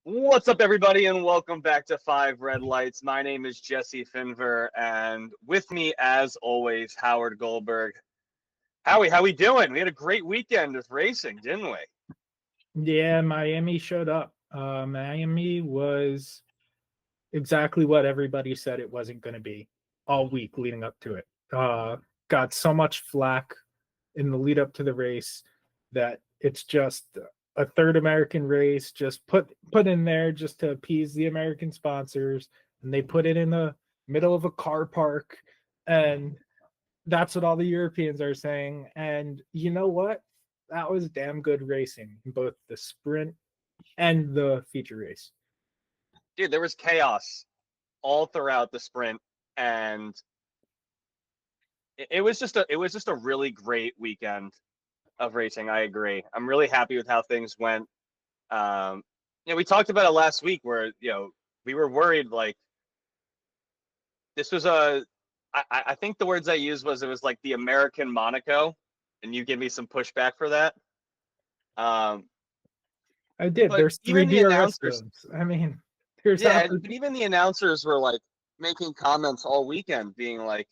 What's up, everybody, and welcome back to Five Red Lights. My name is Jesse Finver, and with me, as always, Howard Goldberg. Howie, how we doing? We had a great weekend of racing, didn't we? Yeah, Miami showed up. Miami was exactly what everybody said it wasn't going to be all week leading up to it. Got so much flack in the lead up to the race that it's just a third American race just put in there just to appease the American sponsors, and they put it in the middle of a car park, and that's what all the Europeans are saying. And you know what? That was damn good racing, both the sprint and the feature race. Dude, there was chaos all throughout the sprint, and it was just a really great weekend of racing. I agree. I'm really happy with how things went. We talked about it last week where we were worried like this was I think the words I used was it was like the American Monaco, and you give me some pushback for that. I did. There's three DRS zones. I mean, but even the announcers were like making comments all weekend, being like,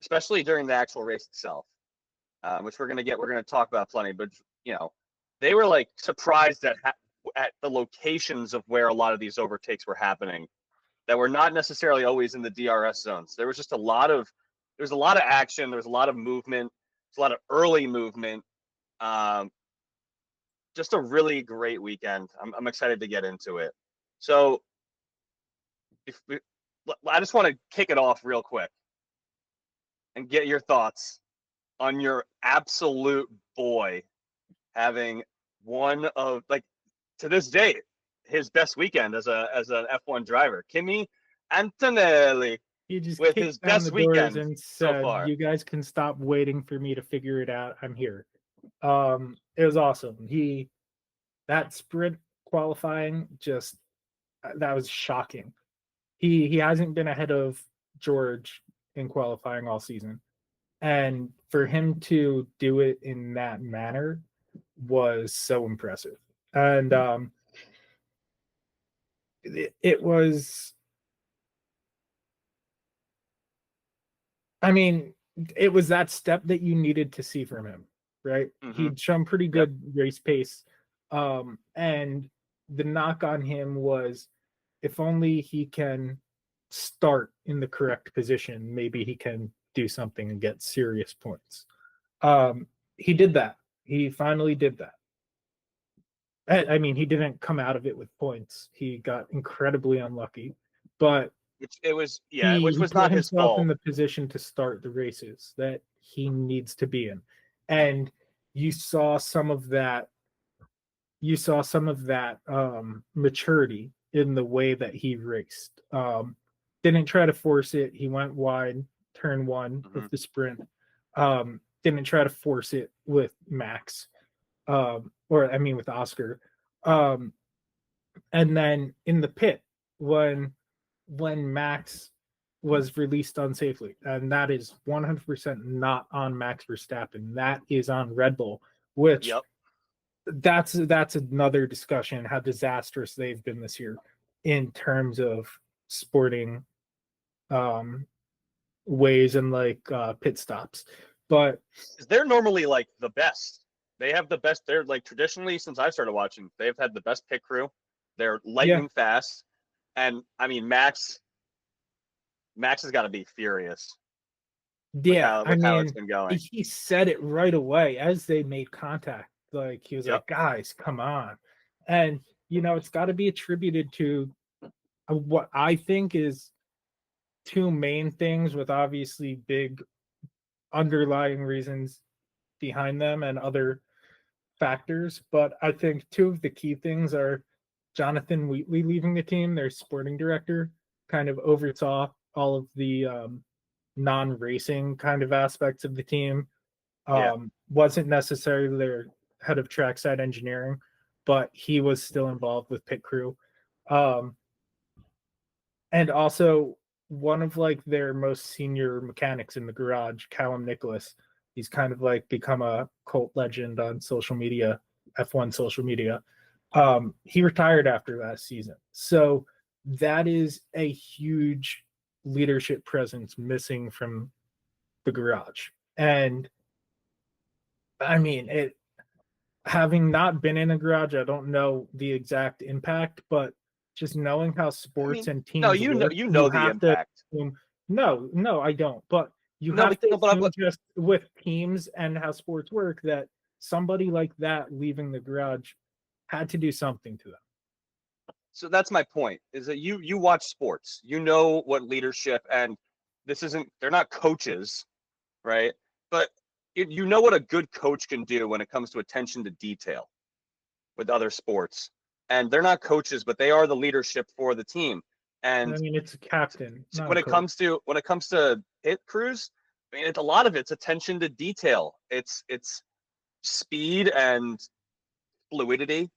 especially during the actual race itself, which we're gonna talk about plenty. But they were like surprised at the locations of where a lot of these overtakes were happening, that were not necessarily always in the DRS zones. There was just a lot of action. There was a lot of movement. There's a lot of early movement. Just a really great weekend. I'm excited to get into it. So I just want to kick it off real quick and get your thoughts on your absolute boy having one of, like, to this day, his best weekend as an F1 driver, Kimi Antonelli. He just with his best weekend and so said, far. "You guys can stop waiting for me to figure it out. I'm here." It was awesome. That sprint qualifying, just that was shocking. He hasn't been ahead of George in qualifying all season, and for him to do it in that manner was so impressive. And it was, I mean, it was that step that you needed to see from him, right? Mm-hmm. He'd shown pretty good race pace. And the knock on him was, if only he can start in the correct position, maybe he can do something and get serious points. He did that. He finally did that. I mean, he didn't come out of it with points. He got incredibly unlucky, but which was not his fault. In the position to start the races that he needs to be in, and you saw some of that. Maturity in the way that he raced. Didn't try to force it. He went wide, turn one with the sprint. Didn't try to force it with Max, with Oscar. And then in the pit, when Max was released unsafely, and that is 100% not on Max Verstappen. That is on Red Bull, which that's another discussion, how disastrous they've been this year in terms of sporting ways and pit stops. But they're normally like the best. They have the best. They're like, traditionally, since I started watching, they've had the best pit crew. They're lightning fast. And I mean, Max has got to be furious. Yeah, how it's been going. He said it right away as they made contact. Like, he was like, "Guys, come on." And it's got to be attributed to what I think is two main things, with obviously big underlying reasons behind them and other factors. But I think two of the key things are Jonathan Wheatley leaving the team, their sporting director, kind of oversaw all of the non-racing kind of aspects of the team. Wasn't necessarily their head of trackside engineering, but he was still involved with pit crew. And also one of their most senior mechanics in the garage, Callum Nicholas. He's kind of become a cult legend on social media, F1 social media. He retired after last season. So that is a huge leadership presence missing from the garage. And I mean, it having not been in a garage, I don't know the exact impact, but just knowing how I sports mean, and no, teams work, you you know the have to impact. assume, no, I don't. But you No, have but to no, assume just with teams and how sports work that somebody like that leaving the garage had to do something to them. so that's my point. Is that you watch sports, you know what leadership, and this isn't. They're not coaches, right? But you know what a good coach can do when it comes to attention to detail with other sports. And they're not coaches, but they are the leadership for the team. I And mean, it's a captain, not when a it coach. comes to pit crews, I mean, it's a lot of it's attention to detail. It's speed and fluidity.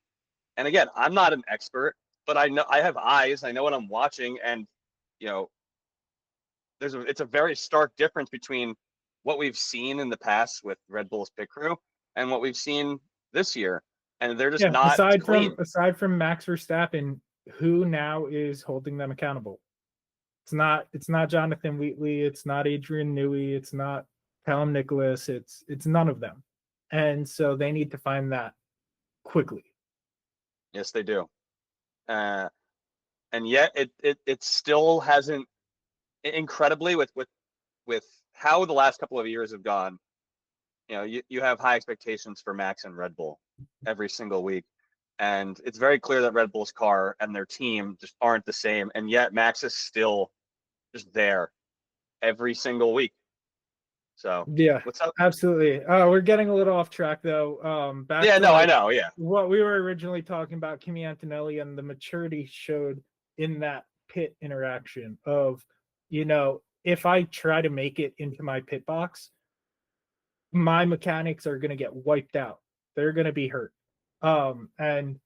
And again, I'm not an expert, but I know I have eyes. I know what I'm watching, and you know, it's a very stark difference between what we've seen in the past with Red Bull's pit crew and what we've seen this year, and they're just Yeah, not clean. aside from Max Verstappen, who now is holding them accountable? It's not Jonathan Wheatley, it's not Adrian Newey, it's not Callum Nicholas, it's none of them. And so they need to find that quickly. Yes, they do. Uh, and yet it still hasn't incredibly with how the last couple of years have gone. You know, you have high expectations for Max and Red Bull every single week, and it's very clear that Red Bull's car and their team just aren't the same, and yet Max is still just there every single week. So Yeah, what's up? absolutely. We're getting a little off track though. Back Yeah, to no, I like know. Yeah, what we were originally talking about, Kimi Antonelli and the maturity showed in that pit interaction of, if I try to make it into my pit box, my mechanics are going to get wiped out. They're going to be hurt. And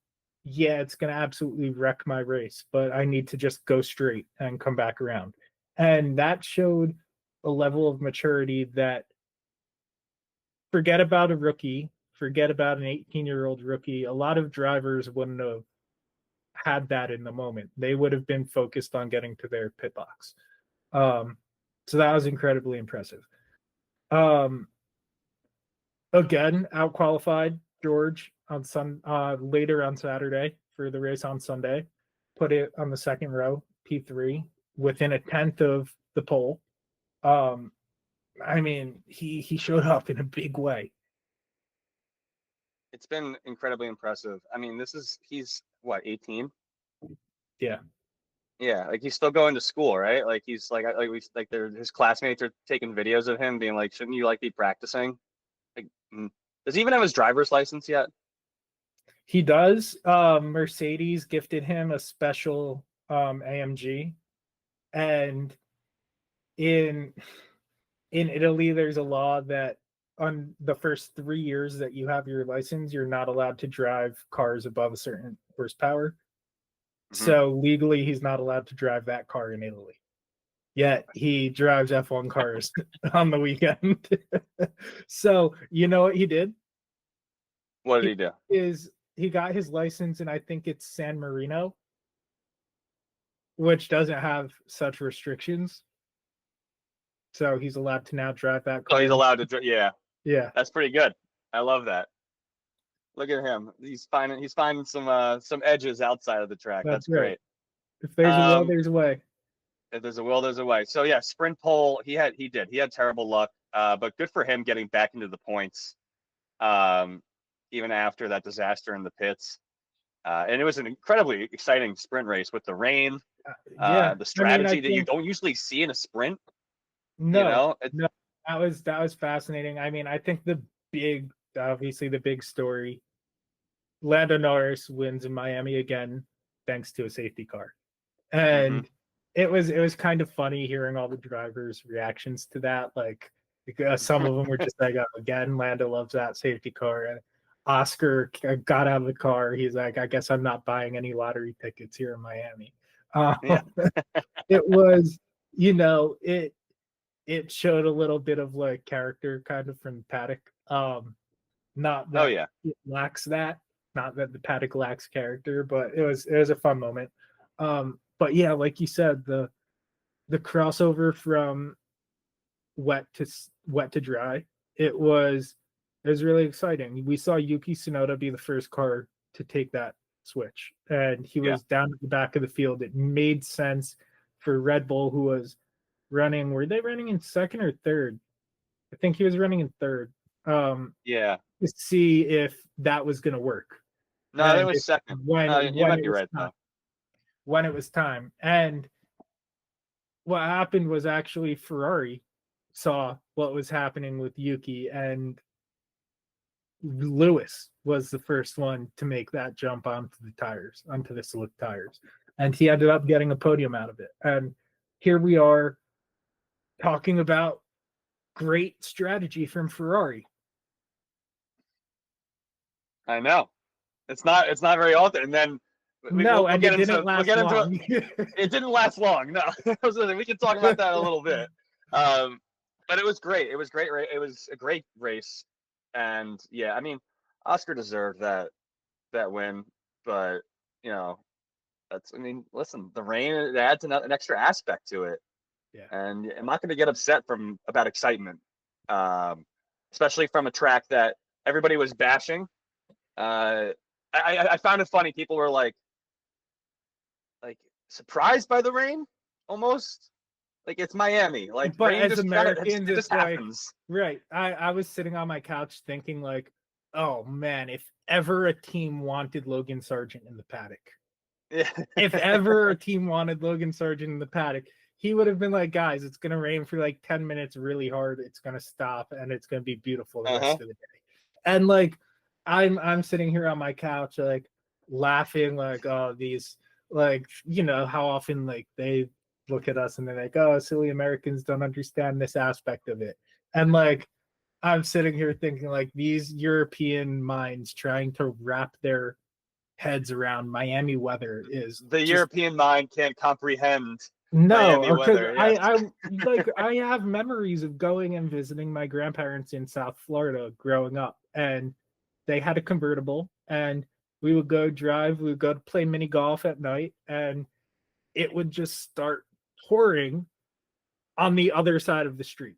yeah, it's going to absolutely wreck my race, but I need to just go straight and come back around. And that showed a level of maturity that forget about a rookie, forget about an 18-year-old rookie. A lot of drivers wouldn't have had that in the moment. They would have been focused on getting to their pit box. So that was incredibly impressive. Again, out qualified George on later on Saturday for the race on Sunday. Put it on the second row, P3, within a tenth of the pole. I mean, he showed up in a big way. it's been incredibly impressive. I mean, he's what, 18? Yeah. Yeah, like he's still going to school, right? Like he's his classmates are taking videos of him being like, shouldn't you like be practicing? Like, does he even have his driver's license yet? He does. Mercedes gifted him a special AMG, and in Italy, there's a law that on the first 3 years that you have your license, you're not allowed to drive cars above a certain horsepower. Mm-hmm. So legally, he's not allowed to drive that car in Italy. Yet he drives F1 cars on the weekend. So you know what he did? What did he do? He got his license, and I think it's San Marino, which doesn't have such restrictions. So he's allowed to now drive that car. Oh, he's allowed to drive. Yeah, Yeah, that's pretty good. I love that. Look at him. He's finding some edges outside of the track. that's That's right. great. If there's a will, there's a way. If there's a will, there's a way. So yeah, sprint pole. He had terrible luck, but good for him getting back into the points, even after that disaster in the pits. And it was an incredibly exciting sprint race with the rain, Yeah, the I mean, strategy that you don't usually see in a sprint. no, that was fascinating. I mean, I think obviously the big story, Lando Norris wins in Miami again, thanks to a safety car. And it was kind of funny hearing all the drivers' reactions to that. Like some of them were just like, oh, again, Lando loves that safety car. And Oscar got out of the car. He's like, I guess I'm not buying any lottery tickets here in Miami. Yeah. It was, it showed a little bit of like character kind of from Paddock. Not that Oh yeah. it lacks that, Not that the paddock lacks character, but it was a fun moment. But yeah, like you said, the crossover from wet to dry, it was really exciting. We saw Yuki Tsunoda be the first car to take that switch, and he was down at the back of the field. It made sense for Red Bull, who was running. Were they running in second or third? I think he was running in third. To see if that was going to work. No, that was second. You might be right though. When it was time, and what happened was actually Ferrari saw what was happening with Yuki, and Lewis was the first one to make that jump onto the slick tires, and he ended up getting a podium out of it. And here we are talking about great strategy from Ferrari. I know. It's not very often. And then it didn't last long. It didn't last long. No, we can talk about that a little bit. But it was great. It was great. It was a great race, and yeah, I mean, Oscar deserved that win. But you know, listen, the rain, it adds an extra aspect to it. Yeah. And I'm not going to get upset about excitement, especially from a track that everybody was bashing. I found it funny. People were like surprised by the rain, almost. Like, it's Miami. Like, but rain as just Americans, it just happens. Right. I was sitting on my couch thinking, like, oh man, if ever a team wanted Logan Sargent in the paddock, if ever a team wanted Logan Sargent in the paddock, he would have been like, guys, it's gonna rain for like 10 minutes really hard. It's gonna stop, and it's gonna be beautiful the rest of the day. And like, I'm sitting here on my couch, like laughing, like, oh, these, like, you know how often like they look at us and they're like, oh, silly Americans don't understand this aspect of it. And like, I'm sitting here thinking, like, these European minds trying to wrap their heads around Miami weather is European mind can't comprehend Miami weather. Yes. I have memories of going and visiting my grandparents in South Florida growing up, and they had a convertible, and we would go drive, we would go to play mini golf at night, and it would just start pouring on the other side of the street.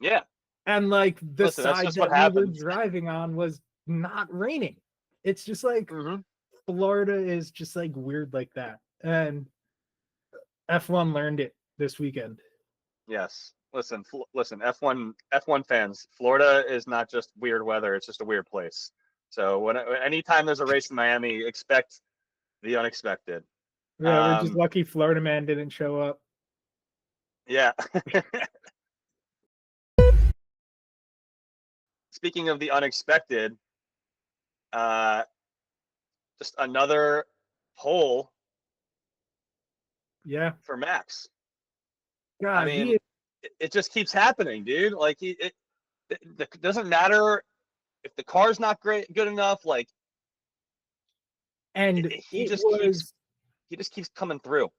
Yeah. And like side that we were driving on was not raining. It's just like Florida is just like weird like that. And F1 learned it this weekend. Yes. Listen, F1 fans, Florida is not just weird weather, it's just a weird place. So anytime there's a race in Miami, expect the unexpected. Yeah, we're just lucky Florida man didn't show up. Yeah. Speaking of the unexpected, just another pole. Yeah. For Max. God, I mean, it just keeps happening, dude. Like, it doesn't matter if the car's not good enough. Like, and he just keeps coming through.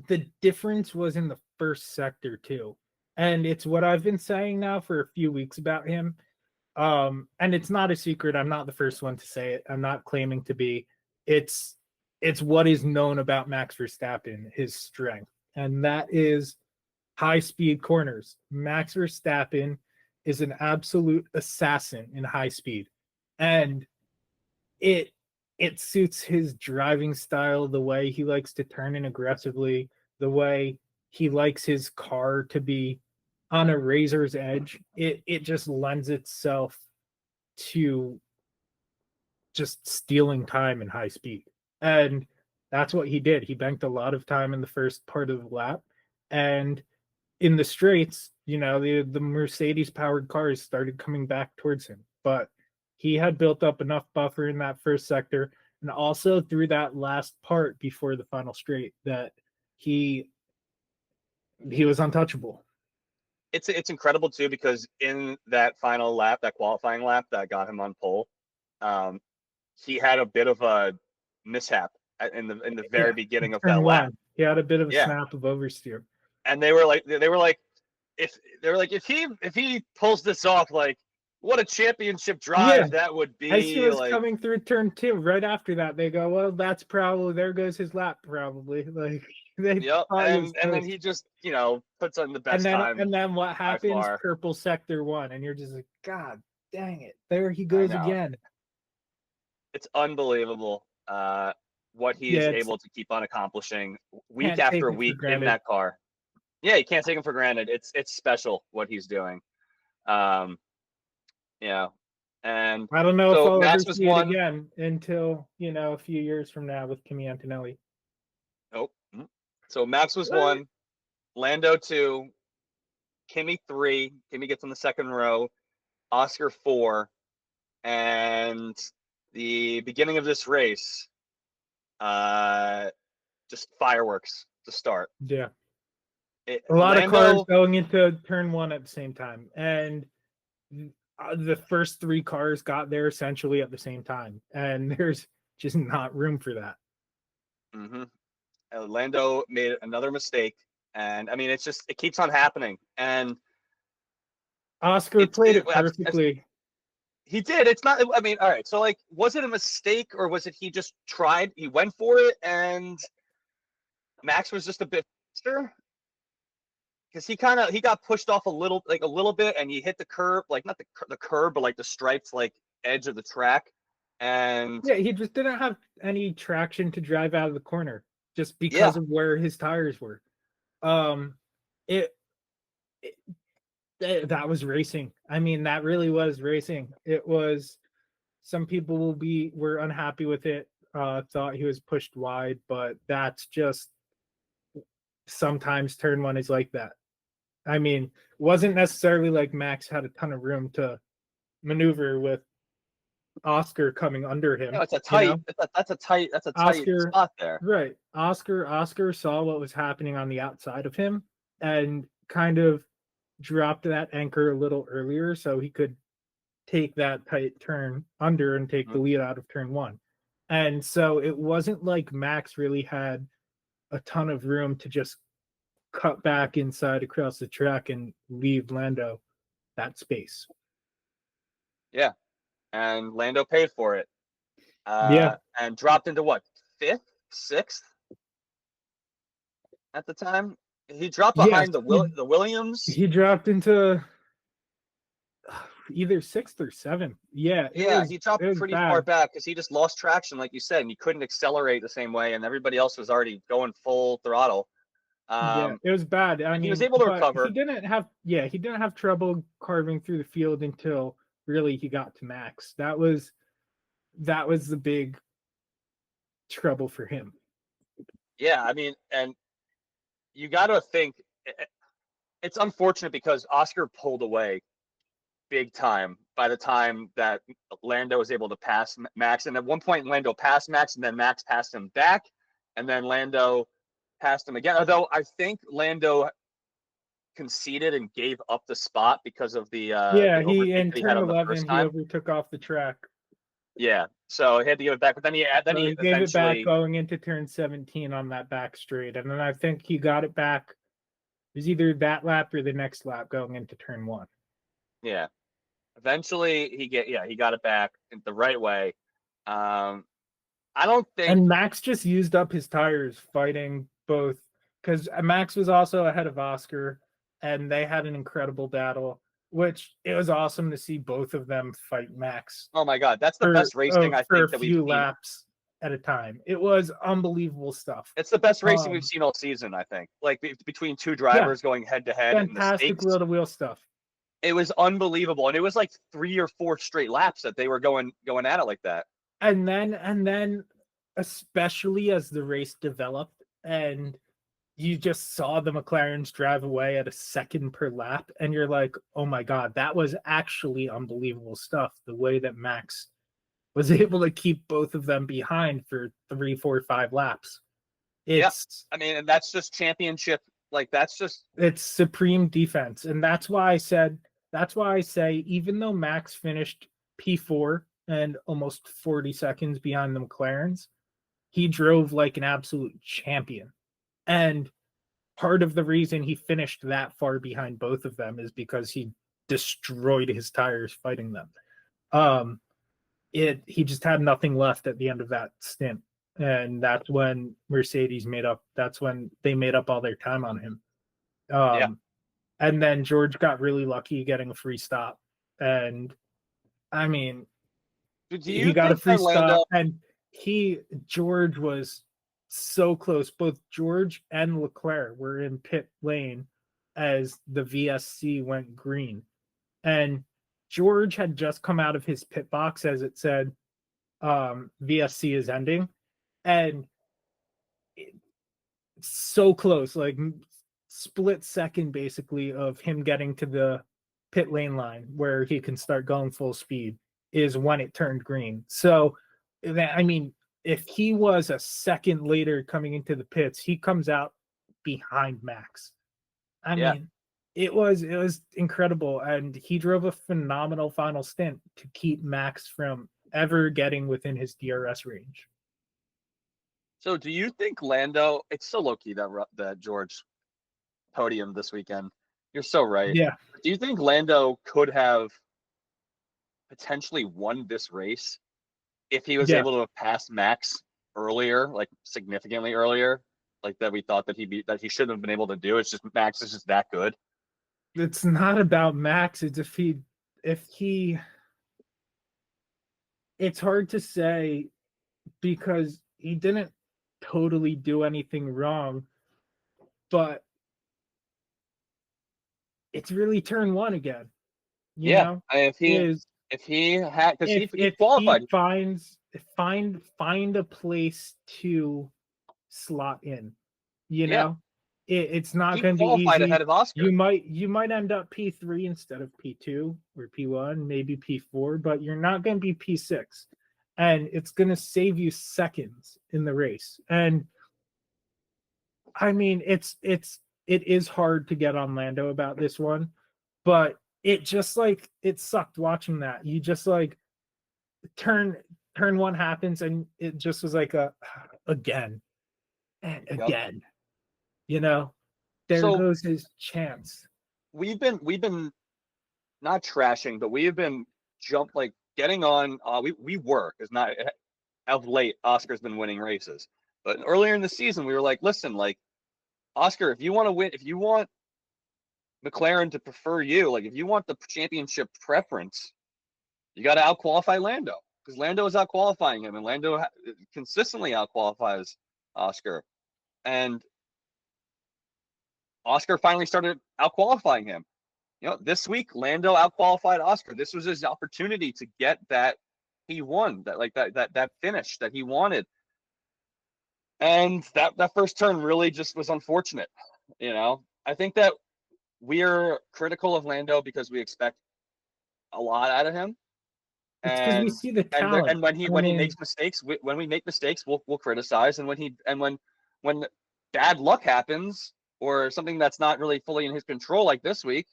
The difference was in the first sector too, and it's what I've been saying now for a few weeks about him. And it's not a secret. I'm not the first one to say it. I'm not claiming to be. It's what is known about Max Verstappen, his strength, and that is high speed corners. Max Verstappen is an absolute assassin in high speed, and it suits his driving style, the way he likes to turn in aggressively, the way he likes his car to be on a razor's edge. It just lends itself to just stealing time in high speed. And that's what he did. He banked a lot of time in the first part of the lap. And in the straights, you know, the Mercedes powered cars started coming back towards him. But he had built up enough buffer in that first sector, and also through that last part before the final straight, that he was untouchable. It's incredible too, because in that final lap, that qualifying lap that got him on pole, he had a bit of a mishap in the very beginning of that lap. He had a bit of a snap of oversteer, and they were like, if he pulls this off, like, what a championship Yeah. drive that would be. As he was like, coming through turn 2, right after that, they go, well, that's probably, there goes his lap, probably. Like, they yep. thought he was And then toast. he just, puts on the And best then, time and then what by happens? far. Purple sector 1, and you're just like, God dang it. There he I goes know. again. It's unbelievable what he is Yeah, able to keep on accomplishing week can't take after it for week in granted. that car. Yeah, you can't take him for granted. It's special what he's doing. Um, yeah. And I don't know if so I'll ever Max was see it one. again until, a few years from now with Kimi Antonelli. Oh, so Max was one, Lando two, Kimi three. Kimi gets on the second row, Oscar four, and the beginning of this race, just fireworks to start. Yeah. A lot of cars going into turn 1 at the same time. And the first 3 cars got there essentially at the same time. And there's just not room for that. Mm-hmm. Lando made another mistake. And I mean, it keeps on happening. And Oscar played it perfectly. He did. It's not, I mean, all right. So, like, was it a mistake or was it he just tried? He went for it and Max was just a bit faster? Because he got pushed off a little bit and he hit the curb, like not the curb, but like the stripes, like edge of the track. And yeah, he just didn't have any traction to drive out of the corner just because of where his tires were. That was racing. I mean, that really was racing. It was. Some people were unhappy with it, thought he was pushed wide, but that's just sometimes turn 1 is like that. I mean, wasn't necessarily like Max had a ton of room to maneuver with Oscar coming under him. it's a tight, that's a tight Oscar, spot there. Right. Oscar saw what was happening on the outside of him and kind of dropped that anchor a little earlier so he could take that tight turn under and take the lead out of turn 1. And so it wasn't like Max really had a ton of room to just cut back inside across the track and leave Lando that space. Yeah. And Lando paid for it. Yeah. And dropped into what, 5th, 6th at the time? He dropped behind the Williams. He dropped into either 6th or 7th. Yeah. He dropped pretty far back because he just lost traction, like you said, and he couldn't accelerate the same way, and everybody else was already going full throttle. It was bad. I mean, he was able to recover. He didn't have trouble carving through the field until really he got to Max. That was the big trouble for him. Yeah, I mean, and you got to think it's unfortunate because Oscar pulled away big time by the time that Lando was able to pass Max. And at one point, Lando passed Max, and then Max passed him back, and then Lando passed him again. Although I think Lando conceded and gave up the spot because of the he in turn 11 he overtook off the track. Yeah, so he had to give it back, but then he gave it back going into turn 17 on that back straight, and then I think he got it back. It was either that lap or the next lap going into turn 1. Yeah, eventually he got it back in the right way. I don't think. And Max just used up his tires fighting both, because Max was also ahead of Oscar, and they had an incredible battle, which it was awesome to see both of them fight Max. Oh my God, that's the best racing I think that we've seen. For a few laps at a time. It was unbelievable stuff. It's the best racing we've seen all season, I think. Like between two drivers going head to head. Fantastic wheel-to-wheel stuff. It was unbelievable, and it was like 3 or 4 straight laps that they were going at it like that. And then, especially as the race developed, and you just saw the McLarens drive away at a second per lap, and you're like, oh my God, that was actually unbelievable stuff. The way that Max was able to keep both of them behind for 3, 4, 5 laps. I mean, and that's just championship. Like it's supreme defense. And that's why I say, even though Max finished P4 and almost 40 seconds behind the McLarens, he drove like an absolute champion. And part of the reason he finished that far behind both of them is because he destroyed his tires fighting them. He just had nothing left at the end of that stint, and that's when Mercedes that's when they made up all their time on him. And then George got really lucky getting a free stop, and I mean, he got a free stop, and George was so close. Both George and Leclerc were in pit lane as the VSC went green, and George had just come out of his pit box as it said, VSC is ending, and so close, like split second basically of him getting to the pit lane line where he can start going full speed is when it turned green. So I mean, if he was a second later coming into the pits, he comes out behind Max. I mean, it was incredible, and he drove a phenomenal final stint to keep Max from ever getting within his DRS range. So do you think Lando, it's so low-key that George podium this weekend. You're so right. Yeah. Do you think Lando could have potentially won this race if he was able to have passed Max earlier, like significantly earlier, like that we thought that he shouldn't have been able to do? It's just Max is just that good. It's not about Max. It's it's hard to say because he didn't totally do anything wrong, but it's really turn one again. You know? If he qualified, find a place to slot in. You know, it's not going to be easy. Ahead of Oscar. You might end up P3 instead of P2 or P1, maybe P4, but you're not going to be P6, and it's going to save you seconds in the race. And I mean, it is hard to get on Lando about this one, but it just like it sucked watching that. You just like turn one happens and it just was like again and again. You know, there goes his chance. We've been not trashing, but we have been getting on. We were because not of late. Oscar's been winning races, but earlier in the season we were like, listen, like Oscar, if you want to win, if you want McLaren to prefer you, like if you want the championship preference, you got to outqualify Lando because Lando is outqualifying him, and Lando consistently outqualifies Oscar, and Oscar finally started outqualifying him. You know, this week Lando outqualified Oscar. This was his opportunity to get that he won, that finish that he wanted. And that first turn really just was unfortunate. You know, I think that we're critical of Lando because we expect a lot out of him. It's because we see the talent. And when he makes mistakes, when we make mistakes, we'll criticize. And when bad luck happens or something that's not really fully in his control, like this week,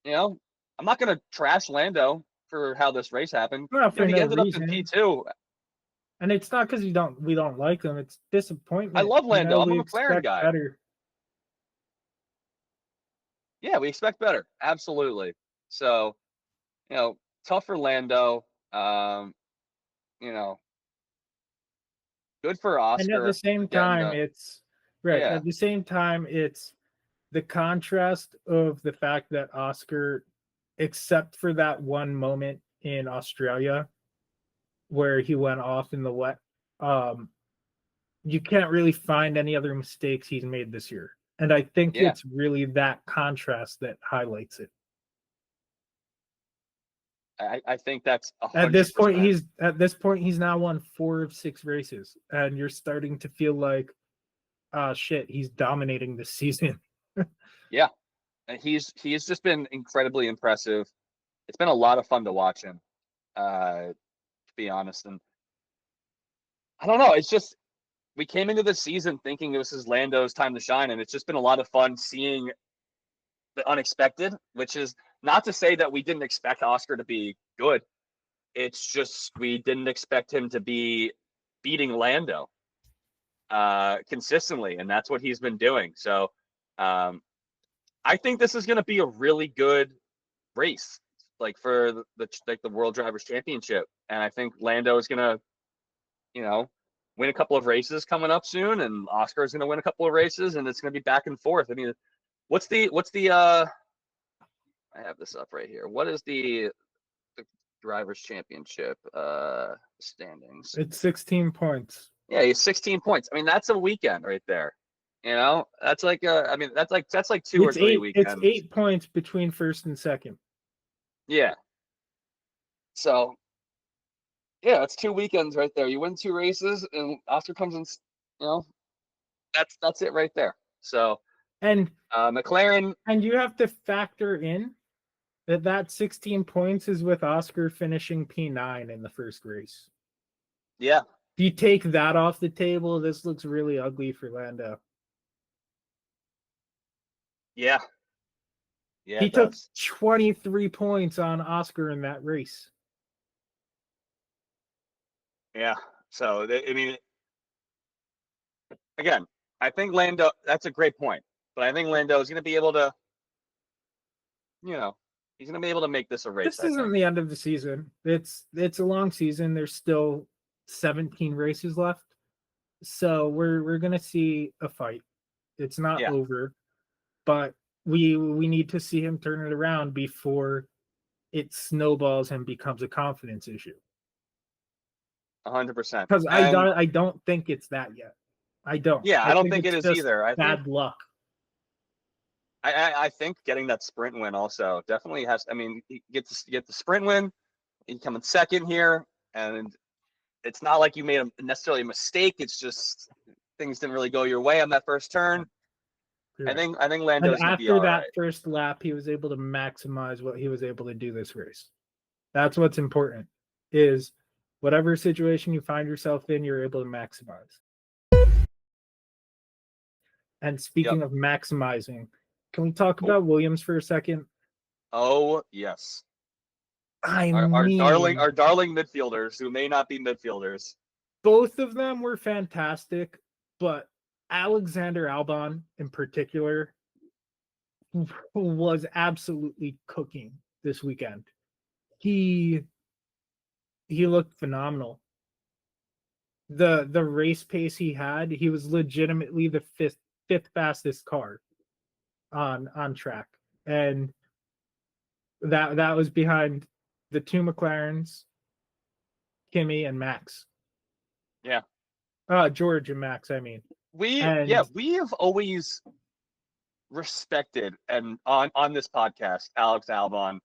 you know, I'm not going to trash Lando for how this race happened. Well, he ended up in P2. And it's not because we don't like him. It's disappointment. I love Lando. I'm a McLaren guy. Better. Yeah, we expect better. Absolutely. So, you know, tough for Lando. You know, good for Oscar. And at the same time, it's right. Yeah. At the same time, it's the contrast of the fact that Oscar, except for that one moment in Australia where he went off in the wet, you can't really find any other mistakes he's made this year. And I think it's really that contrast that highlights it. I think that's 100%. At this point he's now won 4 of 6 races, and you're starting to feel like, shit, he's dominating this season. Yeah, and he's just been incredibly impressive. It's been a lot of fun to watch him, to be honest. And I don't know, it's just we came into the season thinking this is Lando's time to shine, and it's just been a lot of fun seeing the unexpected, which is not to say that we didn't expect Oscar to be good. It's just we didn't expect him to be beating Lando consistently, and that's what he's been doing. So I think this is going to be a really good race, like for the World Drivers' Championship. And I think Lando is gonna, win a couple of races coming up soon, and Oscar is gonna win a couple of races, and it's gonna be back and forth. I mean, what's the I have this up right here. What is the Drivers' Championship standings? It's 16 points. Yeah, he's 16 points. I mean, that's a weekend right there. That's like that's like 2 or 3 weekends. It's 8 points between first and second. Yeah. So, yeah, it's 2 weekends right there. You win 2 races, and Oscar comes in. That's it right there. So, and McLaren, and you have to factor in that 16 points is with Oscar finishing P9 in the first race. Yeah. If you take that off the table, this looks really ugly for Lando. Yeah. Yeah. He took 23 points on Oscar in that race. Yeah. So, I mean, again, I think Lando, that's a great point. But I think Lando is going to be able to, he's going to be able to make this a race. This isn't the end of the season. It's a long season. There's still 17 races left. So we're going to see a fight. It's not over. But we need to see him turn it around before it snowballs and becomes a confidence issue. 100%. Because I don't think it's that yet. I don't. Yeah, I don't think it is either. I bad think luck. I think getting that sprint win also definitely has. I mean, he gets the sprint win. He come in second here, and it's not like you made necessarily a mistake. It's just things didn't really go your way on that first turn. Correct. I think Lando's gonna be all right. After that first lap, he was able to maximize what he was able to do this race. That's what's important. Is whatever situation you find yourself in, you're able to maximize. And speaking of maximizing, can we talk about Williams for a second? Oh, yes. Our darling midfielders who may not be midfielders. Both of them were fantastic, but Alexander Albon in particular was absolutely cooking this weekend. He looked phenomenal. The race pace he had, he was legitimately the fifth fastest car on track, and that was behind the 2 McLarens, Kimi and Max. Yeah. George and Max, I mean. We have always respected, and on this podcast, Alex Albon.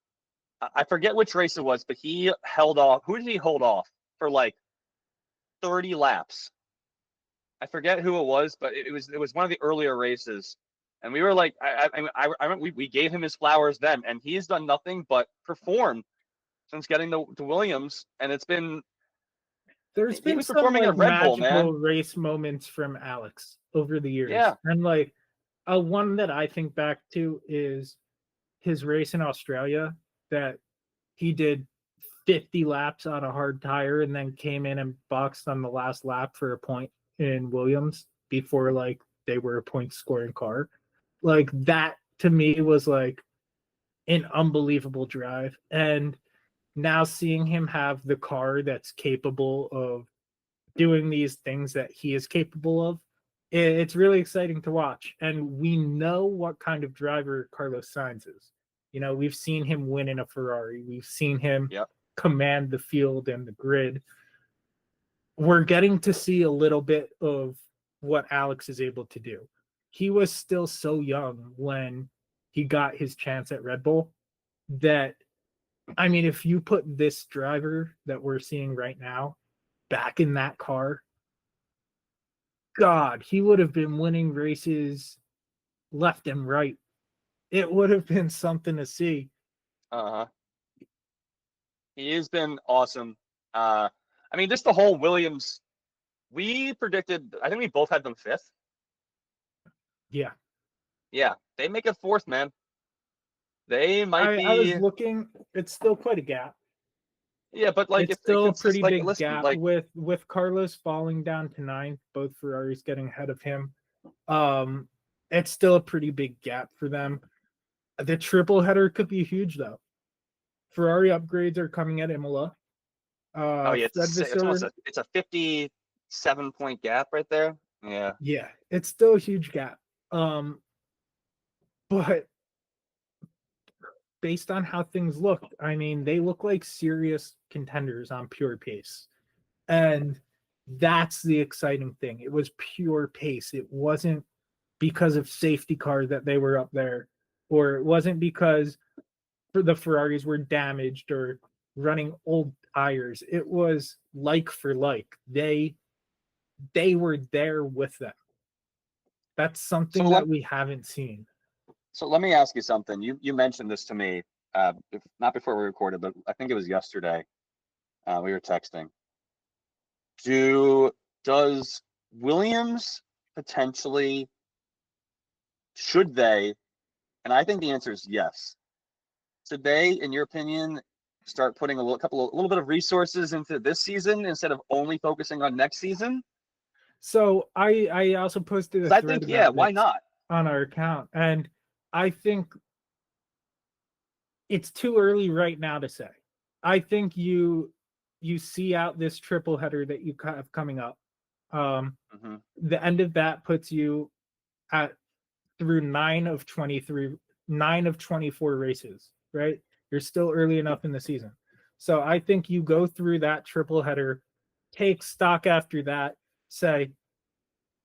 I forget which race it was, but he held off. Who did he hold off for like 30 laps? I forget who it was, but it was one of the earlier races, and we were like, we gave him his flowers then, and he's done nothing but perform since getting to Williams, and it's been. There's been some like magical race moments from Alex over the years. Yeah. And like one that I think back to is his race in Australia that he did 50 laps on a hard tire and then came in and boxed on the last lap for a point in Williams before like they were a point scoring car. Like that to me was like an unbelievable drive. And now seeing him have the car that's capable of doing these things that he is capable of, it's really exciting to watch. And we know what kind of driver Carlos Sainz is. We've seen him win in a Ferrari. We've seen him command the field and the grid. We're getting to see a little bit of what Alex is able to do. He was still so young when he got his chance at Red Bull that, I mean, if you put this driver that we're seeing right now back in that car, God, he would have been winning races left and right. It would have been something to see. He has been awesome. I mean, just the whole Williams. We predicted. I think we both had them 5th. Yeah. Yeah, they make it 4th, man. They might be. I was looking. It's still quite a gap. Yeah, but like it's still a pretty big gap with Carlos falling down to 9th, both Ferraris getting ahead of him. It's still a pretty big gap for them. The triple header could be huge though. Ferrari upgrades are coming at Imola. Oh yeah, Fred Vasseur, it's a 57-point gap right there. Yeah. yeah, it's still a huge gap. But based on how things looked, I mean, they look like serious contenders on pure pace. And that's the exciting thing. It was pure pace. It wasn't because of safety car that they were up there, or it wasn't because the Ferraris were damaged or running old tires. It was like for like. They were there with them. That's something that we haven't seen. So let me ask you something. You mentioned this to me, not before we recorded, but I think it was yesterday. We were texting. Does Williams potentially, should they? And I think the answer is yes. Should they, in your opinion, start putting a little bit of resources into this season instead of only focusing on next season? So I also posted a thread. I think, yeah, why not? On our account, and I think it's too early right now to say. I think you see out this triple header that you have coming up. The end of that puts you at through 9 of 24 races, right? You're still early enough in the season. So I think you go through that triple header, take stock after that, say,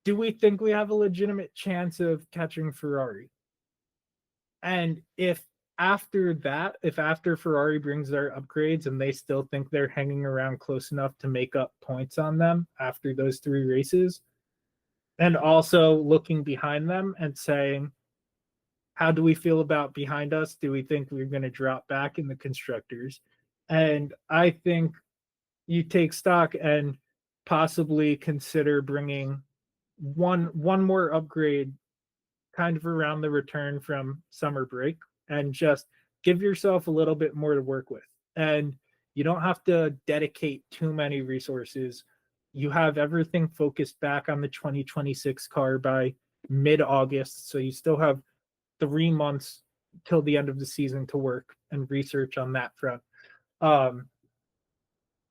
do we think we have a legitimate chance of catching Ferrari? And if after Ferrari brings their upgrades and they still think they're hanging around close enough to make up points on them after those 3 races, and also looking behind them and saying, how do we feel about behind us? Do we think we're going to drop back in the constructors? And I think you take stock and possibly consider bringing one more upgrade kind of around the return from summer break and just give yourself a little bit more to work with. And you don't have to dedicate too many resources. You have everything focused back on the 2026 car by mid-August. So you still have 3 months till the end of the season to work and research on that front.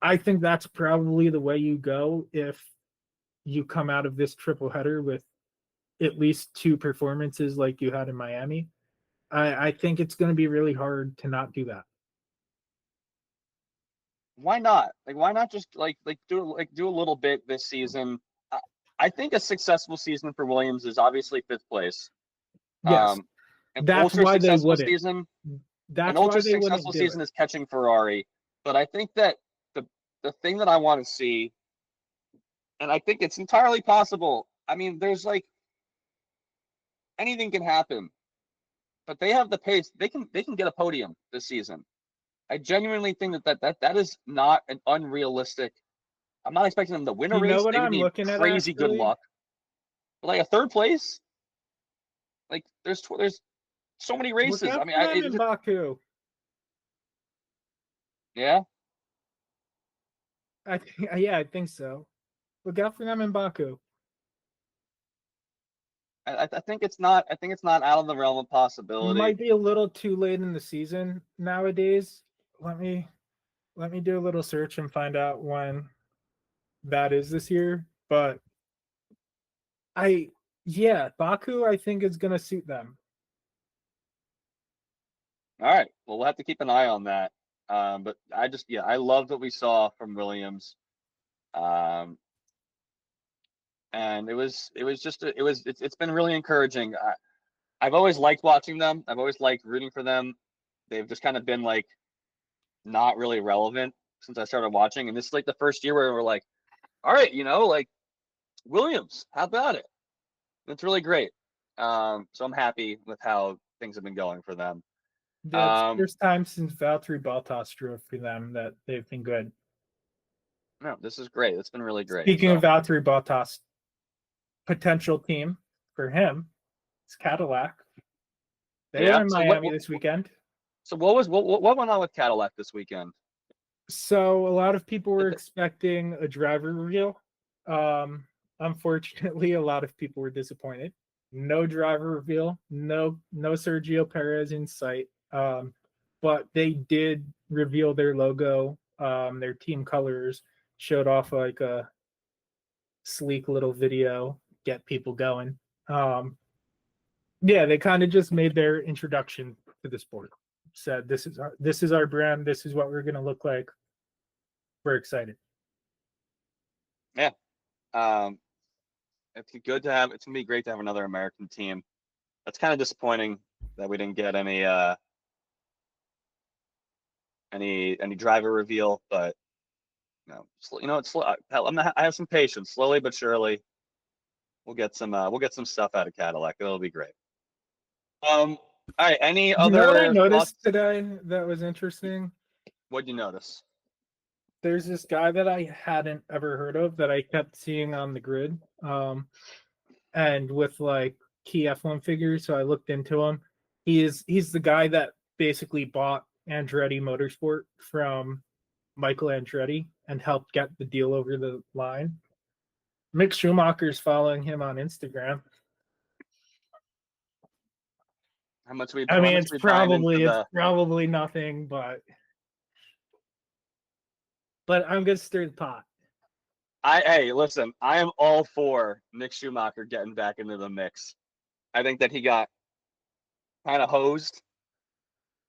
I think that's probably the way you go if you come out of this triple header with at least 2 performances like you had in Miami. I think it's going to be really hard to not do that. Why not? Like, why not just do a little bit this season? I think a successful season for Williams is obviously 5th place. Yes, that's why they wouldn't. An ultra successful season is catching Ferrari, but I think that the thing that I want to see, and I think it's entirely possible. I mean, there's anything can happen, but they have the pace. They can get a podium this season. I genuinely think that is not an unrealistic. I'm not expecting them to win a race. They would need crazy good luck. But like a 3rd place, like there's so many races. I mean, in Baku. Yeah. I think so. Look out for them in Baku. I think it's not. I think it's not out of the realm of possibility. It might be a little too late in the season nowadays. Let me do a little search and find out when that is this year. But Baku I think is going to suit them. All right. Well, we'll have to keep an eye on that. But I loved what we saw from Williams. And it's been really encouraging. I've always liked watching them. I've always liked rooting for them. They've just kind of been like not really relevant since I started watching. And this is like the first year where we're like, all right, like Williams, how about it? It's really great. So I'm happy with how things have been going for them. It's the first time since Valtteri Bottas drove for them that they've been good. No, this is great. It's been really great. Speaking of Valtteri Bottas, potential team for him is Cadillac. They were in Miami this weekend. So what went on with Cadillac this weekend? So a lot of people were expecting a driver reveal. Unfortunately, a lot of people were disappointed. No driver reveal. No Sergio Perez in sight. but they did reveal their logo, their team colors, showed off like a sleek little video, get people going. Yeah, they kind of just made their introduction to the sport. Said this is our brand. This is what we're gonna look like. We're excited. Yeah. It's good to have. It's gonna be great to have another American team. That's kind of disappointing that we didn't get any driver reveal, but it's slow. I have some patience. Slowly but surely, we'll get some stuff out of Cadillac. It'll be great. All right. Any You know what I other noticed thoughts? today that was interesting? What'd you notice? There's this guy that I hadn't ever heard of that I kept seeing on the grid, and with like key F1 figures. So I looked into him. He's the guy that basically bought Andretti Motorsport from Michael Andretti and helped get the deal over the line. Mick Schumacher's following him on Instagram. How much we? I How mean, much it's we buying into the? probably nothing, but I'm gonna stir the pot. Hey, listen. I am all for Mick Schumacher getting back into the mix. I think that he got kind of hosed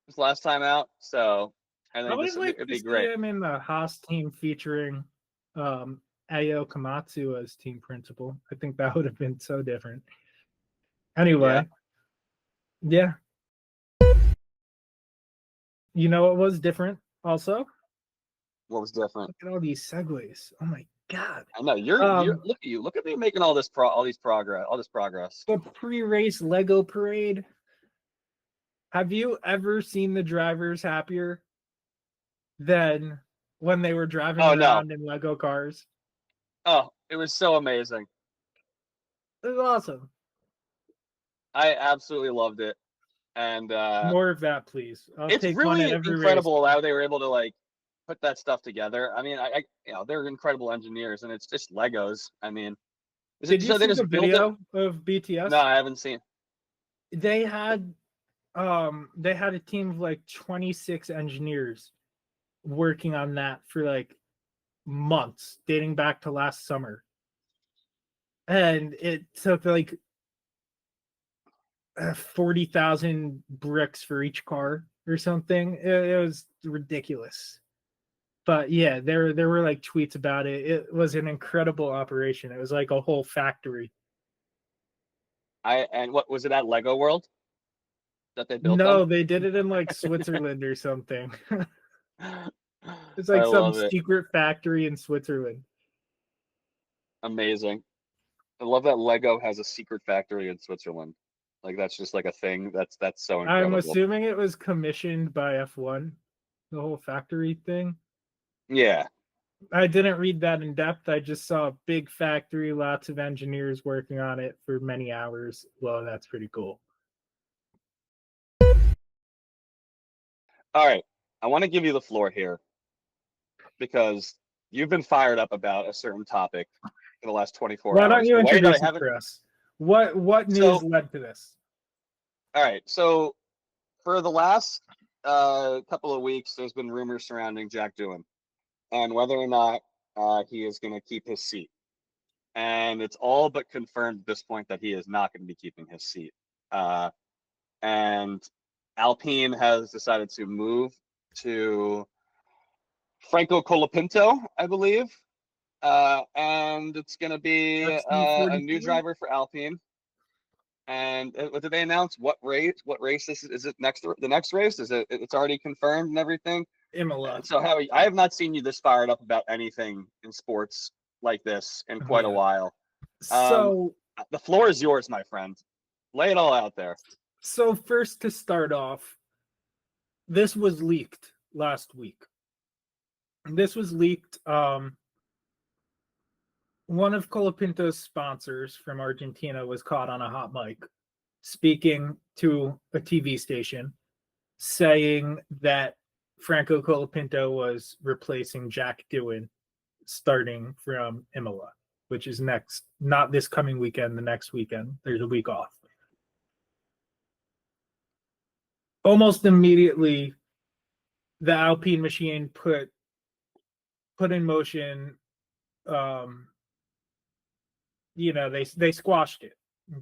his last time out, so I I think would like it'd to be see great. him in the Haas team featuring Ayo Komatsu as team principal. I think that would have been so different. Yeah. Anyway, yeah. You know what was different also? What was different? Look at all these segues. Oh my god. I know you're look at you. Look at me making all this progress. The pre-race Lego parade. Have you ever seen the drivers happier than when they were driving Oh no. around in Lego cars? Oh, it was so amazing. It was awesome. I absolutely loved it. And More of that, please. I'll it's take one at really every race. incredible how they were able to like put that stuff together. I mean, they're incredible engineers, and it's just Legos. I mean, Did you so they see the just built it? video of BTS? No, I haven't seen. They had a team of like 26 engineers working on that for like months, dating back to last summer. And it took like 40,000 bricks for each car or something. It was ridiculous. But yeah, there were like tweets about it. It was an incredible operation. It was like a whole factory. And what was it at Lego World that they built them? No, they did it in like Switzerland or something. It's I like some love it. secret factory in Switzerland. Amazing. I love that Lego has a secret factory in Switzerland. Like that's just like a thing. That's so I'm incredible. assuming it was commissioned by F1, the whole factory thing. Yeah. I didn't read that in depth. I just saw a big factory, lots of engineers working on it for many hours. Well, that's pretty cool. All right. I want to give you the floor here because you've been fired up about a certain topic for the last 24 Why don't hours. you The way that I introduce it haven't. for us? What news So, led to this? all right. So, for the last couple of weeks, there's been rumors surrounding Jack Doohan and whether or not he is going to keep his seat. And it's all but confirmed at this point that he is not going to be keeping his seat. And Alpine has decided to move to Franco Colapinto, I believe. And it's going to be a new FC42? driver for Alpine. And did they announce what race? What race this is? Is it the next race? Is it? It's already confirmed and everything. Imola. And so, Howie, I have not seen you this fired up about anything in sports like this in quite a while. So The floor is yours, my friend. Lay it all out there. So first to start off, this was leaked last week. This was leaked. One of Colapinto's sponsors from Argentina was caught on a hot mic speaking to a TV station saying that Franco Colapinto was replacing Jack Doohan starting from Imola, which is not this coming weekend, the next weekend. There's a week off. Almost immediately, the Alpine machine put in motion. They squashed it.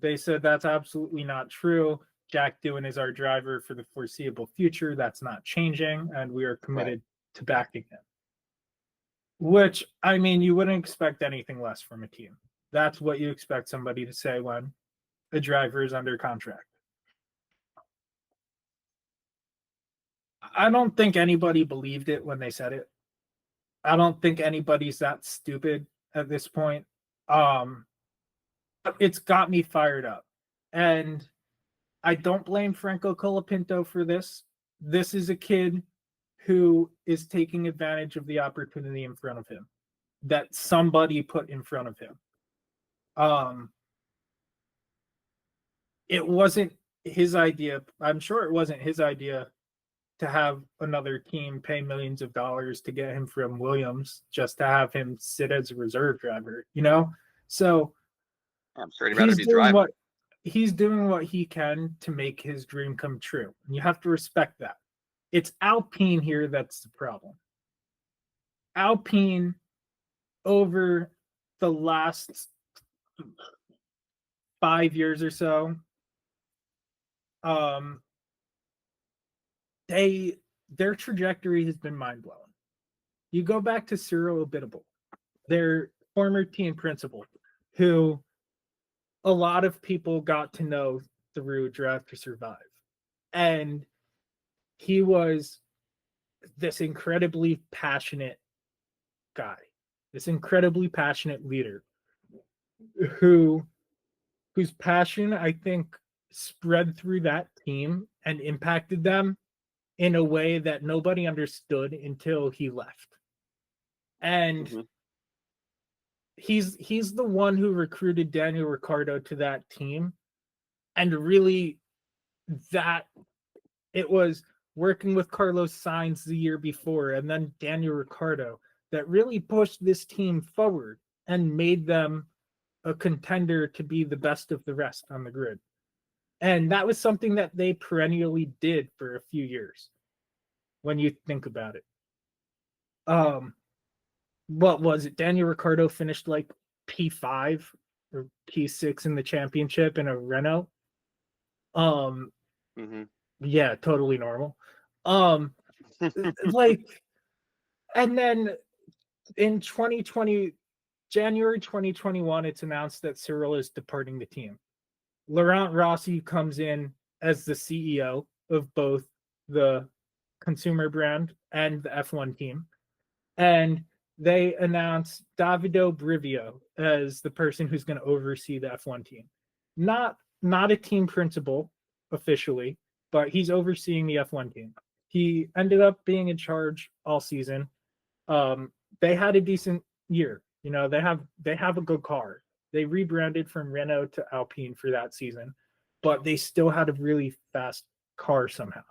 They said that's absolutely not true. Jack Doohan is our driver for the foreseeable future. That's not changing, and we are committed to backing him. Which, I mean, you wouldn't expect anything less from a team. That's what you expect somebody to say when a driver is under contract. I don't think anybody believed it when they said it. I don't think anybody's that stupid at this point. It's got me fired up. And I don't blame Franco Colapinto for this. This is a kid who is taking advantage of the opportunity in front of him that somebody put in front of him. It wasn't his idea. I'm sure it wasn't his idea to have another team pay millions of dollars to get him from Williams just to have him sit as a reserve driver, So I'm sure he'd rather be driving. He's doing what he can to make his dream come true. And you have to respect that. It's Alpine here that's the problem. Alpine, over the last 5 years or so, their trajectory has been mind-blowing. You go back to Cyril Abiteboul, their former team principal, who a lot of people got to know through Drive to Survive. And he was this incredibly passionate guy, this incredibly passionate leader whose passion, I think, spread through that team and impacted them in a way that nobody understood until he left. And he's the one who recruited Daniel Ricciardo to that team. And really, that it was working with Carlos Sainz the year before and then Daniel Ricciardo that really pushed this team forward and made them a contender to be the best of the rest on the grid. And that was something that they perennially did for a few years when you think about it. What was it? Daniel Ricciardo finished like P5 or P6 in the championship in a Renault. Yeah, totally normal. Like, and then in 2020, January 2021, it's announced that Cyril is departing the team. Laurent Rossi comes in as the CEO of both the consumer brand and the F1 team. And they announced Davido Brivio as the person who's going to oversee the F1 team. Not a team principal officially, but he's overseeing the F1 team. He ended up being in charge all season. They had a decent year. They have a good car. They rebranded from Renault to Alpine for that season, but they still had a really fast car somehow.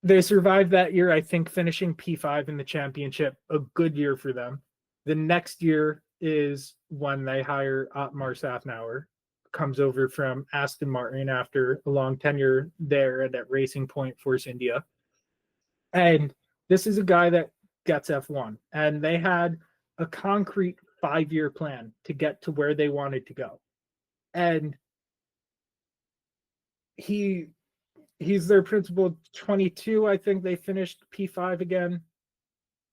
They survived that year, I think, finishing P5 in the championship, a good year for them. The next year is when they hire Otmar Safnauer, comes over from Aston Martin after a long tenure there at Racing Point Force India. And this is a guy that gets F1. And they had a concrete 5-year plan to get to where they wanted to go. And he's their principal. 22, I think they finished P5 again,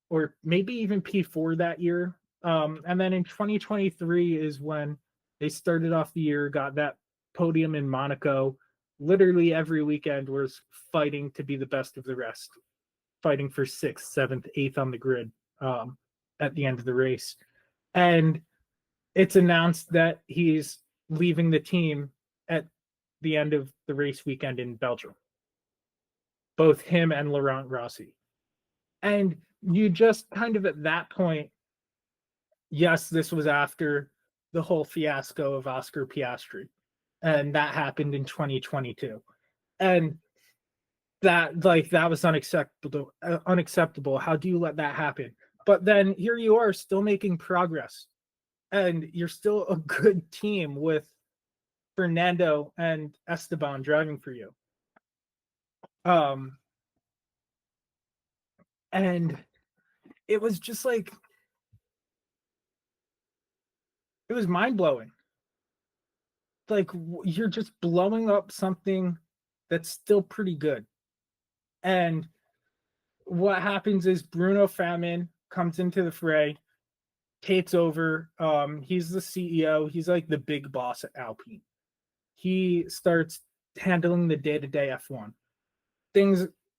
or maybe even P4 that year. And then in 2023 is when they started off the year, got that podium in Monaco. Literally every weekend was fighting to be the best of the rest, fighting for 6th, 7th, 8th on the grid at the end of the race. And it's announced that he's leaving the team at the end of the race weekend in Belgium. Both him and Laurent Rossi. And you just kind of at that point, yes, this was after the whole fiasco of Oscar Piastri. And that happened in 2022. And that was unacceptable. How do you let that happen? But then here you are still making progress. And you're still a good team with Fernando and Esteban driving for you. And it was just like, it was mind-blowing. Like, you're just blowing up something that's still pretty good. And what happens is Bruno Famin comes into the fray, takes over. He's the CEO. He's like the big boss at Alpine. He starts handling the day-to-day F1.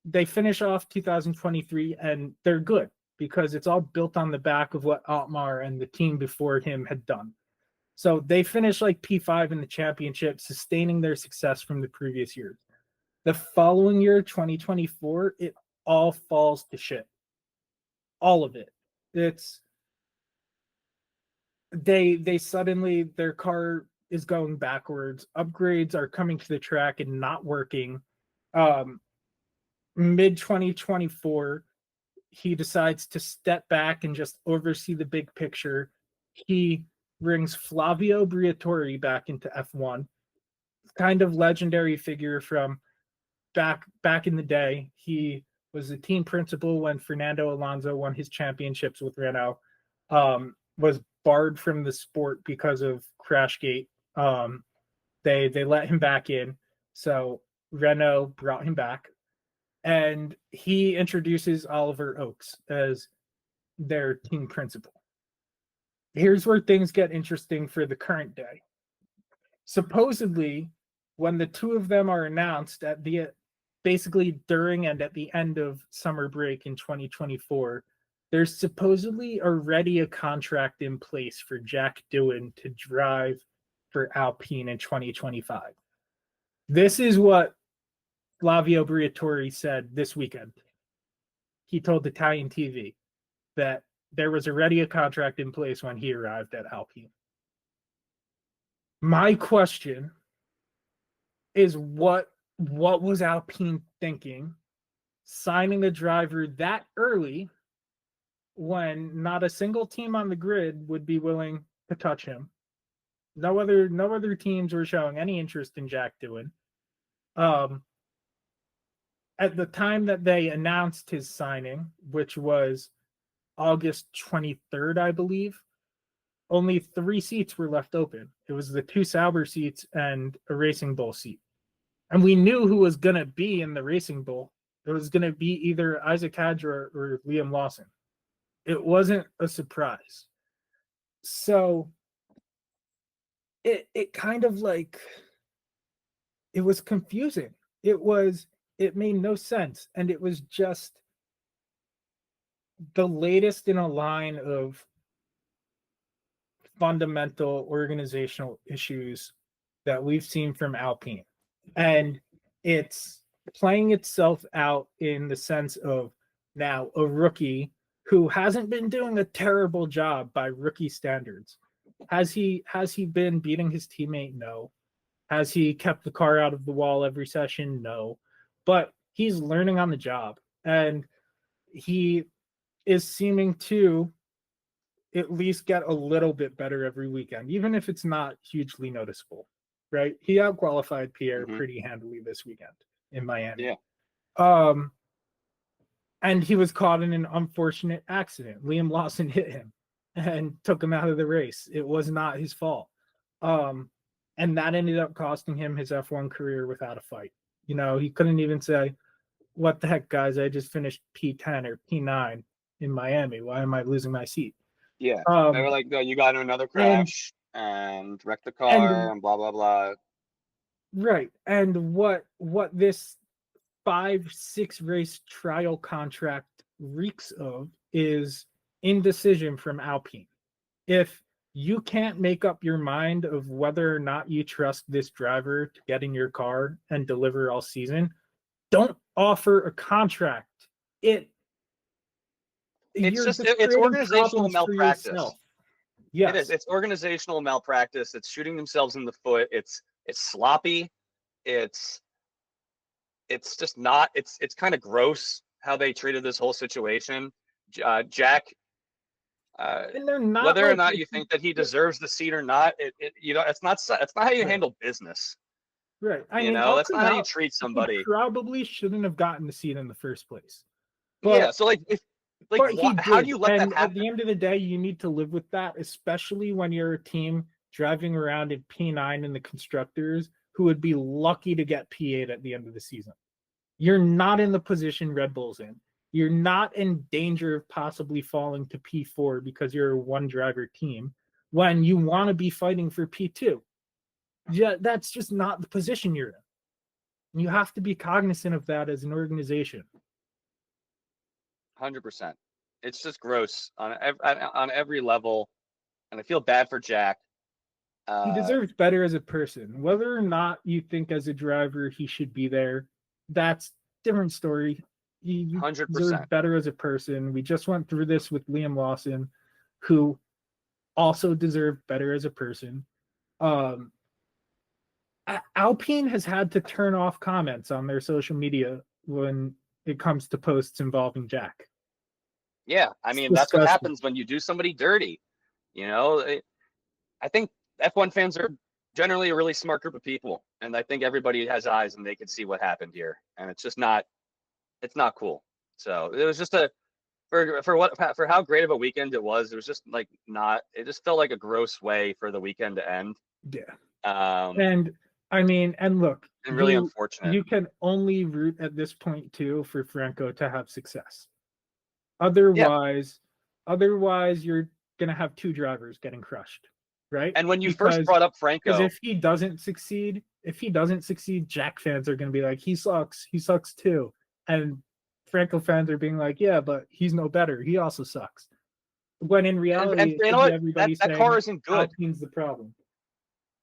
They finish off 2023 and they're good because it's all built on the back of what Otmar and the team before him had done. So they finish like P5 in the championship, sustaining their success from the previous years. The following year, 2024, it all falls to shit. All of it. It's they suddenly, their car is going backwards. Upgrades are coming to the track and not working. Mid 2024, he decides to step back and just oversee the big picture. He brings Flavio Briatore back into F1, kind of legendary figure from back in the day. He was the team principal when Fernando Alonso won his championships with Renault. Was barred from the sport because of Crashgate. They let him back in, so Renault brought him back, and he introduces Oliver Oakes as their team principal. Here's where things get interesting for the current day. Supposedly, when the two of them are announced at the basically during and at the end of summer break in 2024, there's supposedly already a contract in place for Jack Doohan to drive for Alpine in 2025. This is what Flavio Briatore said this weekend. He told Italian TV that there was already a contract in place when he arrived at Alpine. My question is, what was Alpine thinking signing a driver that early when not a single team on the grid would be willing to touch him? No other teams were showing any interest in Jack Doohan. At the time that they announced his signing, which was August 23rd, I believe, only 3 seats were left open. It was the 2 Sauber seats and a Racing Bull seat. And we knew who was going to be in the Racing Bull. It was going to be either Isaac Hadra or Liam Lawson. It wasn't a surprise. So it kind of like, it was confusing. It made no sense. And it was just the latest in a line of fundamental organizational issues that we've seen from Alpine. And it's playing itself out in the sense of now a rookie who hasn't been doing a terrible job by rookie standards. Has he been beating his teammate? No. Has he kept the car out of the wall every session? No. But he's learning on the job, and he is seeming to at least get a little bit better every weekend, even if it's not hugely noticeable, right? He outqualified Pierre pretty handily this weekend in Miami. Yeah. And he was caught in an unfortunate accident. Liam Lawson hit him and took him out of the race. It was not his fault. And that ended up costing him his F1 career without a fight. You know, he couldn't even say, what the heck, guys, I just finished P10 or P9 in Miami. Why am I losing my seat? Yeah. They were like, no, you got in another crash and wrecked the car and blah, blah, blah. Right. And what this 5-6 race trial contract reeks of is indecision from Alpine. If you can't make up your mind of whether or not you trust this driver to get in your car and deliver all season, don't offer a contract. It's organizational malpractice. Yes. It is. It's organizational malpractice. It's shooting themselves in the foot. It's sloppy. It's just not. It's kind of gross how they treated this whole situation. Jack. And they're not, whether or not you think that he deserves the seat or not, it's not how you handle business. Right. That's not how you treat somebody. He probably shouldn't have gotten the seat in the first place. But So like if like but he how do did. you let that And at the happen? end of the day, you need to live with that, especially when you're a team driving around in P9 in the constructors who would be lucky to get P8 at the end of the season. You're not in the position Red Bull's in. You're not in danger of possibly falling to P4 because you're a one driver team when you want to be fighting for P2. Yeah, that's just not the position you're in. You have to be cognizant of that as an organization. 100%. It's just gross on every level, and I feel bad for Jack. He deserves better as a person. Whether or not you think as a driver he should be there, that's different story. He 100%. deserves better as a person. We just went through this with Liam Lawson, who also deserved better as a person. Alpine has had to turn off comments on their social media when it comes to posts involving Jack. Yeah, I mean that's what happens when you do somebody dirty. You know, I think F1 fans are generally a really smart group of people, and I think everybody has eyes and they can see what happened here, and it's just not, it's not cool. So it was just for how great of a weekend it was. It was just like not. It just felt like a gross way for the weekend to end. Yeah. Um, And I mean, and look, and really unfortunate. You can only root at this point too for Franco to have success. Otherwise, you're gonna have two drivers getting crushed, right? And when you first brought up Franco, because if he doesn't succeed, Jack fans are gonna be like, he sucks too. And Franco fans are being like, yeah, but he's no better. He also sucks. When in reality, and you know what? That car isn't good. Alpine's the problem.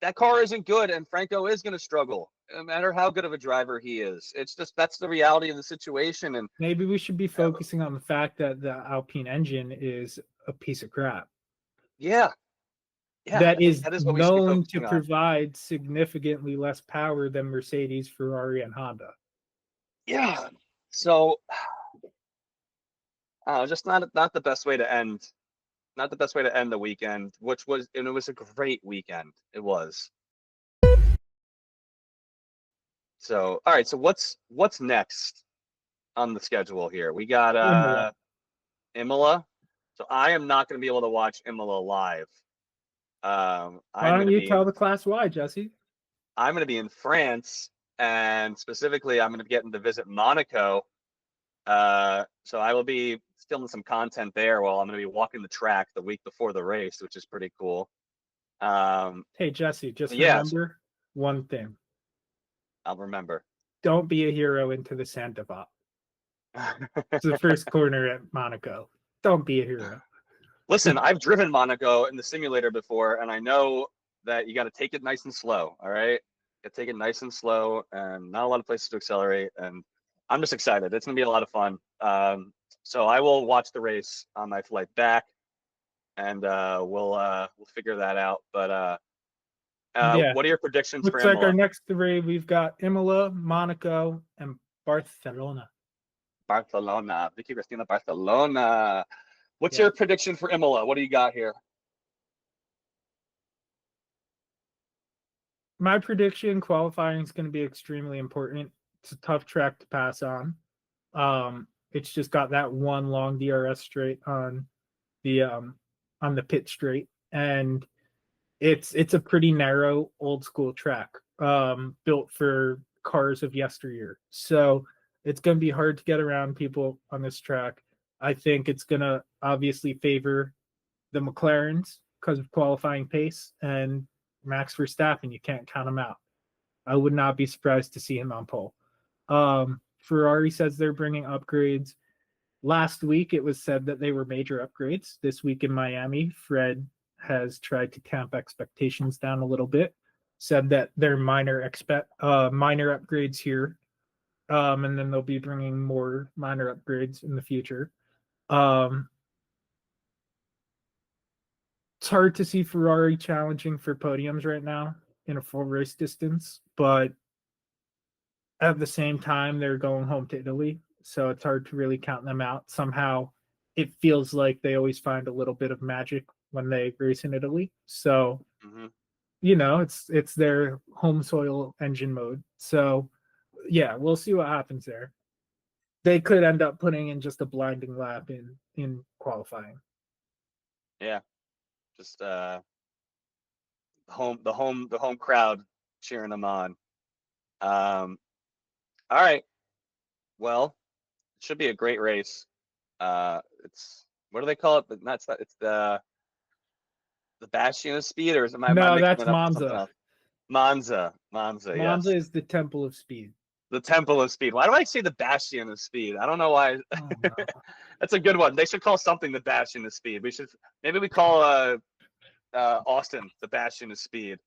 That car isn't good, and Franco is going to struggle, no matter how good of a driver he is. It's just that's the reality of the situation. And maybe we should be focusing on the fact that the Alpine engine is a piece of crap. Yeah, that is known to provide significantly less power than Mercedes, Ferrari, and Honda. Yeah, so just not the best way to end. Not the best way to end the weekend, and it was a great weekend. It was. So, all right. So what's next on the schedule here? We got Imola. So I am not going to be able to watch Imola live. Why don't you tell the Class Y, Jesse? I'm going to be in France, and specifically, I'm going to be getting to visit Monaco. So I will be filming some content there while I'm going to be walking the track the week before the race, which is pretty cool. Hey, Jesse, just remember one thing. I'll remember. Don't be a hero into the Santavop. It's the first corner at Monaco. Don't be a hero. Listen, I've driven Monaco in the simulator before, and I know that you got to take it nice and slow. All right, you got to take it nice and slow, and not a lot of places to accelerate. And I'm just excited. It's gonna be a lot of fun. So I will watch the race on my flight back, and we'll figure that out. But what are your predictions for Imola? Looks like our next three, we've got Imola, Monaco, and Barcelona. Vicky Cristina Barcelona. What's your prediction for Imola? What do you got here? My prediction, qualifying is going to be extremely important. It's a tough track to pass on. It's just got that one long DRS straight on the pit straight, and it's a pretty narrow old school track, built for cars of yesteryear. So it's going to be hard to get around people on this track. I think it's going to obviously favor the McLarens because of qualifying pace, and Max Verstappen, you can't count him out. I would not be surprised to see him on pole. Ferrari says they're bringing upgrades. Last week, it was said that they were major upgrades. This week in Miami, Fred has tried to tamp expectations down a little bit, said that they're minor upgrades here, and then they'll be bringing more minor upgrades in the future. It's hard to see Ferrari challenging for podiums right now in a full race distance, but at the same time, they're going home to Italy, so it's hard to really count them out. Somehow, it feels like they always find a little bit of magic when they race in Italy. So, it's their home soil engine mode. So, yeah, we'll see what happens there. they could end up putting in just a blinding lap in qualifying. Yeah, just the home crowd cheering them on. All right. Well, it should be a great race. It's what do they call it? It's the Bastion of Speed, or am I No, mixing that's it up with something Monza. else? Monza, Monza yes, is the Temple of Speed. the Temple of Speed. Why do I say the Bastion of Speed? I don't know why. Oh, no. That's a good one. They should call something the Bastion of Speed. Maybe we call Austin the Bastion of Speed.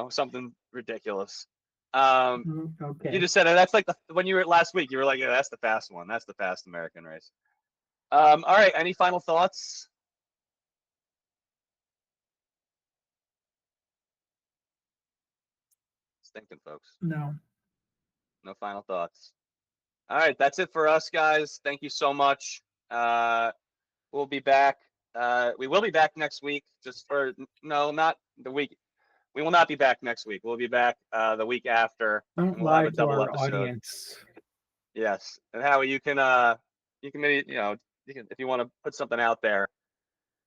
Something ridiculous. You Okay. just said it. That's like when you were last week. You were like, yeah, that's the fast one. That's the fast American race. All right. Any final thoughts? Stinking, folks. No. No final thoughts. All right. That's it for us, guys. Thank you so much. We'll be back. We will be back next week. No, not the week. We will not be back next week. We'll be back the week after. Don't And we'll have lie a to double our episode. audience. Yes. And Howie, you can maybe, if you want to put something out there,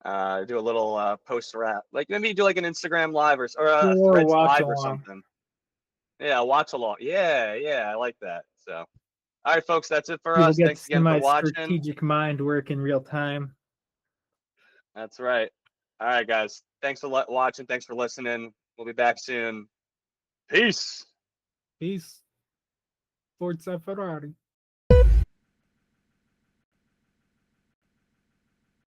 do a little post wrap, like maybe do like an Instagram live or a Or Threads watch live or along. something. Yeah, watch along. Yeah, I like that. So, all right, folks, that's it for People us. get to Thanks see again for my watching. strategic mind work in real time. That's right. All right, guys. Thanks for watching. Thanks for listening. We'll be back soon. Peace. Peace. Forza Ferrari.